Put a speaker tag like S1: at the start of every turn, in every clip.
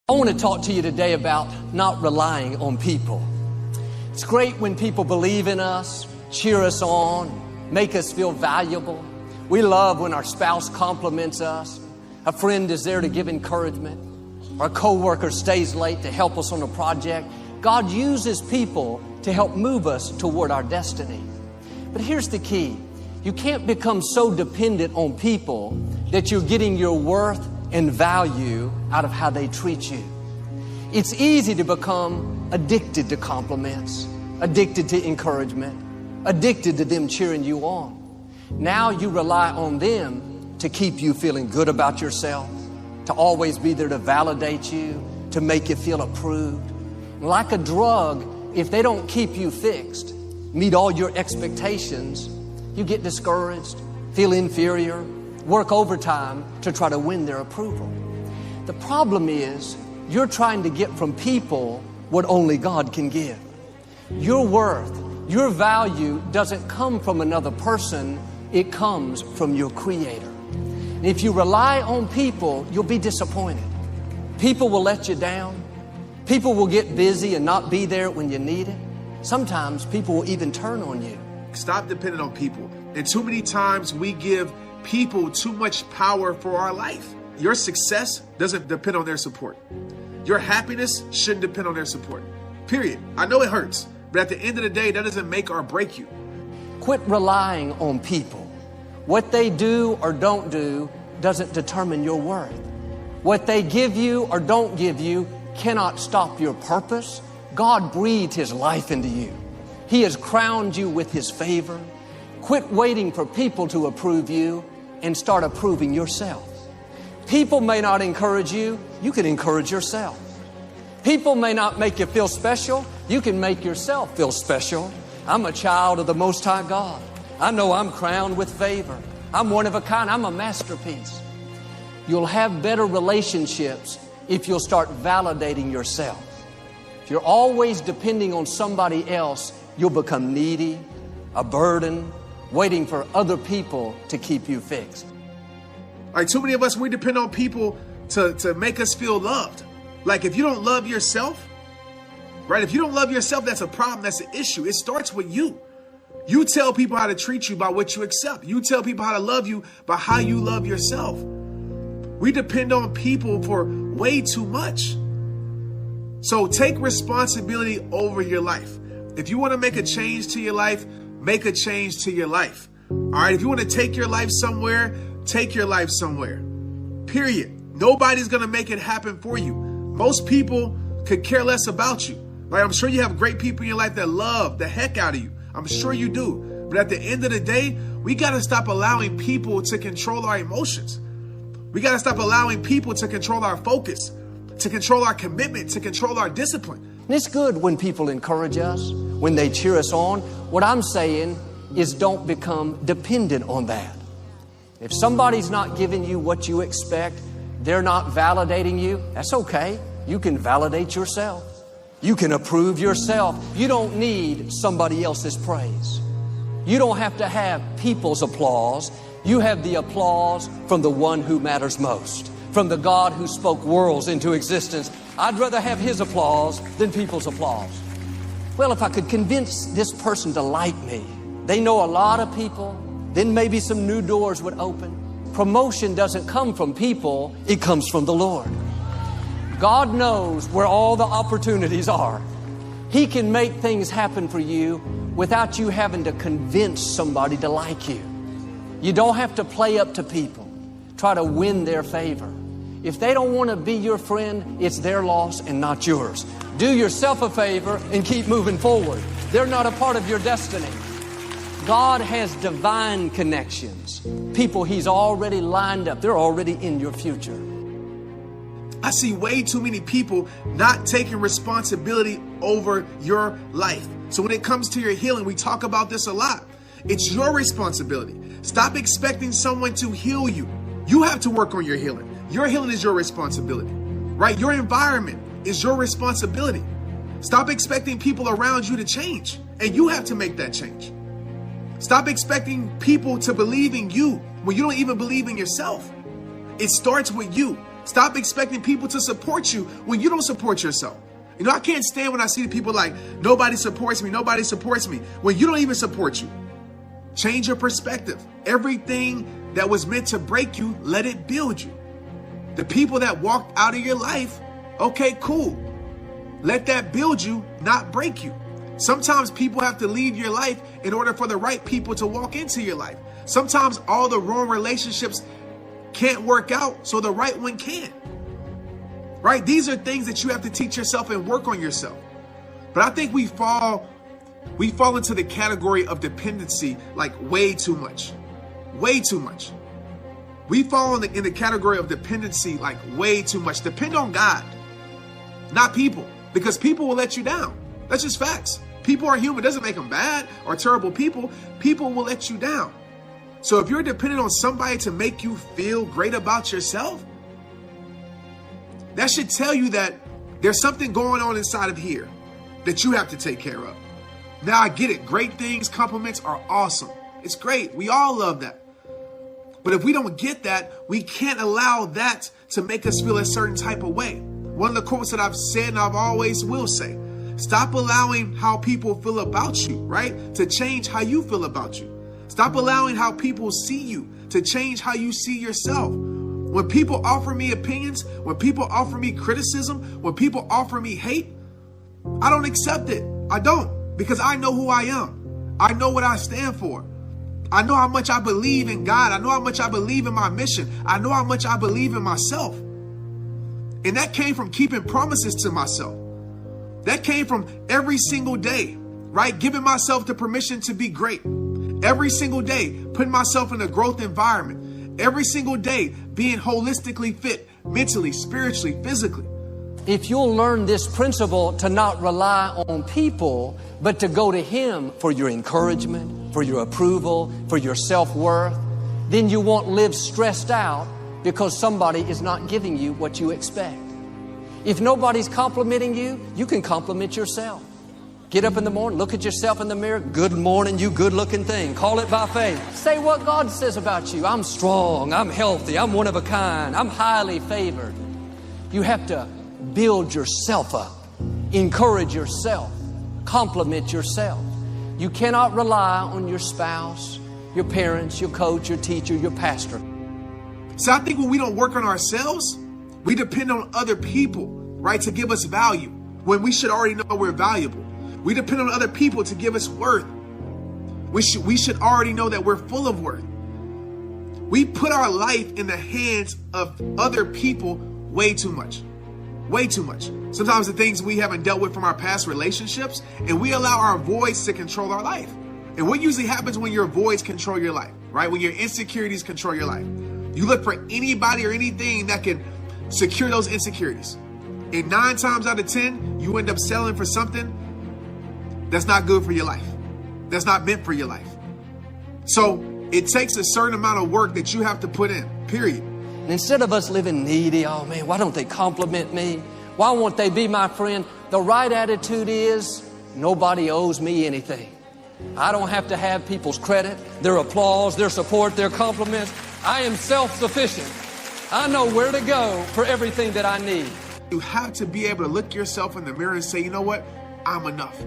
S1: I want to talk to you today about not relying on people. It's great when people believe in us, cheer us on, make us feel valuable. We love when our spouse compliments us. A friend is there to give encouragement. Our coworker stays late to help us on a project. God uses people to help move us toward our destiny. But here's the key. You can't become so dependent on people that you're getting your worth and value out of how they treat you. It's easy to become addicted to compliments, addicted to encouragement, addicted to them cheering you on. Now you rely on them to keep you feeling good about yourself, to always be there to validate you, to make you feel approved. Like a drug, if they don't keep you fixed, meet all your expectations, you get discouraged, feel inferior, work overtime to try to win their approval. The problem is you're trying to get from people what only God can give. Your worth, your value doesn't come from another person. It comes from your Creator. And if you rely on people, you'll be disappointed. People will let you down. People will get busy and not be there when you need it. Sometimes people will even turn on you.
S2: Stop depending on people. And too many times we give people too much power for our life. Your success doesn't depend on their support. Your happiness shouldn't depend on their support. Period. I know it hurts, but at the end of the day, that doesn't make or break you.
S1: Quit relying on people. What they do or don't do doesn't determine your worth. What they give you or don't give you cannot stop your purpose. God breathed His life into you. He has crowned you with His favor. Quit waiting for people to approve you and start approving yourself. People may not encourage you. You can encourage yourself. People may not make you feel special. You can make yourself feel special. I'm a child of the Most High God. I know I'm crowned with favor. I'm one of a kind. I'm a masterpiece. You'll have better relationships if you'll start validating yourself. If you're always depending on somebody else, you'll become needy, a burden, waiting for other people to keep you fixed.
S2: Like too many of us, we depend on people to make us feel loved. Like if you don't love yourself, right? If you don't love yourself, that's a problem. That's an issue. It starts with you. You tell people how to treat you by what you accept. You tell people how to love you by how you love yourself. We depend on people for way too much. So take responsibility over your life. If you want to make a change to your life, make a change to your life. All right. If you want to take your life somewhere, take your life somewhere. Period. Nobody's going to make it happen for you. Most people could care less about you. Right? I'm sure you have great people in your life that love the heck out of you. I'm sure you do. But at the end of the day, we got to stop allowing people to control our emotions. We got to stop allowing people to control our focus, to control our commitment, to control our discipline.
S1: And it's good when people encourage us, when they cheer us on. What I'm saying is don't become dependent on that. If somebody's not giving you what you expect, they're not validating you, that's okay. You can validate yourself. You can approve yourself. You don't need somebody else's praise. You don't have to have people's applause. You have the applause from the one who matters most, from the God who spoke worlds into existence. I'd rather have His applause than people's applause. Well, if I could convince this person to like me, they know a lot of people, then maybe some new doors would open. Promotion doesn't come from people, it comes from the Lord. God knows where all the opportunities are. He can make things happen for you without you having to convince somebody to like you. You don't have to play up to people, try to win their favor. If they don't want to be your friend, it's their loss and not yours. Do yourself a favor and keep moving forward. They're not a part of your destiny. God has divine connections. People He's already lined up. They're already in your future.
S2: I see way too many people not taking responsibility over your life. So when it comes to your healing, we talk about this a lot. It's your responsibility. Stop expecting someone to heal you. You have to work on your healing. Your healing is your responsibility, right? Your environment is your responsibility. Stop expecting people around you to change, and you have to make that change. Stop expecting people to believe in you when you don't even believe in yourself. It starts with you. Stop expecting people to support you when you don't support yourself. You know, I can't stand when I see people like, nobody supports me, when you don't even support you. Change your perspective. Everything that was meant to break you, let it build you. The people that walked out of your life, okay, cool. Let that build you, not break you. Sometimes people have to leave your life in order for the right people to walk into your life. Sometimes all the wrong relationships can't work out, so the right one can. Right? These are things that you have to teach yourself and work on yourself. But I think we fall into the category of dependency like way too much. Way too much. We fall in the category of dependency like way too much. Depend on God, not people, because people will let you down. That's just facts. People are human. It doesn't make them bad or terrible people. People will let you down. So if you're dependent on somebody to make you feel great about yourself, that should tell you that there's something going on inside of here that you have to take care of. Now I get it. Great things, compliments are awesome. It's great. We all love that. But if we don't get that, we can't allow that to make us feel a certain type of way. One of the quotes that I've said and I've always will say, stop allowing how people feel about you, right? To change how you feel about you. Stop allowing how people see you to change how you see yourself. When people offer me opinions, when people offer me criticism, when people offer me hate, I don't accept it. I don't, because I know who I am. I know what I stand for. I know how much I believe in God. I know how much I believe in my mission. I know how much I believe in myself. And that came from keeping promises to myself. That came from every single day, right? Giving myself the permission to be great. Every single day, putting myself in a growth environment. Every single day, being holistically fit, mentally, spiritually, physically.
S1: If you'll learn this principle to not rely on people, but to go to Him for your encouragement, for your approval, for your self-worth, then you won't live stressed out because somebody is not giving you what you expect. If nobody's complimenting you, you can compliment yourself. Get up in the morning, look at yourself in the mirror. Good morning, you good-looking thing. Call it by faith. Say what God says about you. I'm strong, I'm healthy, I'm one of a kind, I'm highly favored. You have to build yourself up, encourage yourself, compliment yourself. You cannot rely on your spouse, your parents, your coach, your teacher, your pastor.
S2: So I think when we don't work on ourselves, we depend on other people, right, to give us value when we should already know we're valuable. We depend on other people to give us worth. We should already know that we're full of worth. We put our life in the hands of other people way too much. Way too much. Sometimes the things we haven't dealt with from our past relationships, and we allow our voids to control our life. And what usually happens when your voids control your life, right? When your insecurities control your life. You look for anybody or anything that can secure those insecurities. And 9 times out of 10, you end up settling for something that's not good for your life. That's not meant for your life. So it takes a certain amount of work that you have to put in, period.
S1: And instead of us living needy, oh man, why don't they compliment me? Why won't they be my friend? The right attitude is, nobody owes me anything. I don't have to have people's credit, their applause, their support, their compliments. I am self-sufficient. I know where to go for everything that I need.
S2: You have to be able to look yourself in the mirror and say, you know what? I'm enough.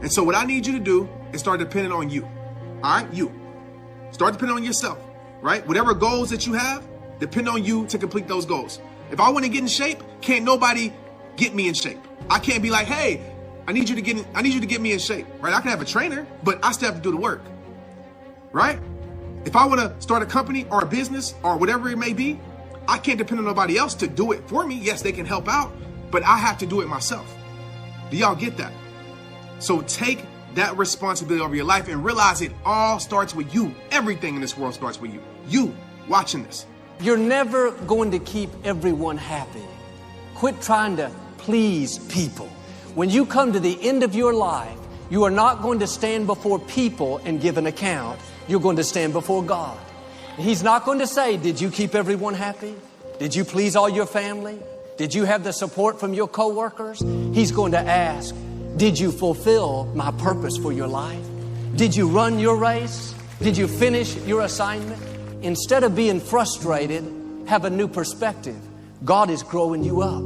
S2: And so what I need you to do is start depending on you. All right? You. Start depending on yourself, right? Whatever goals that you have, depend on you to complete those goals. If I want to get in shape, can't nobody get me in shape. I can't be like, hey, I need you to get me in shape, right? I can have a trainer, but I still have to do the work, right? If I want to start a company or a business or whatever it may be, I can't depend on nobody else to do it for me. Yes, they can help out, but I have to do it myself. Do y'all get that? So take that responsibility over your life and realize it all starts with you. Everything in this world starts with you. You watching this.
S1: You're never going to keep everyone happy. Quit trying to please people. When you come to the end of your life, you are not going to stand before people and give an account. You're going to stand before God. He's not going to say, did you keep everyone happy? Did you please all your family? Did you have the support from your coworkers? He's going to ask, did you fulfill my purpose for your life? Did you run your race? Did you finish your assignment? Instead of being frustrated, have a new perspective. God is growing you up.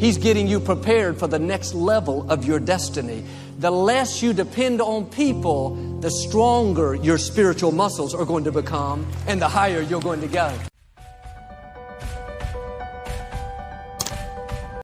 S1: He's getting you prepared for the next level of your destiny. The less you depend on people, the stronger your spiritual muscles are going to become and the higher you're going to go.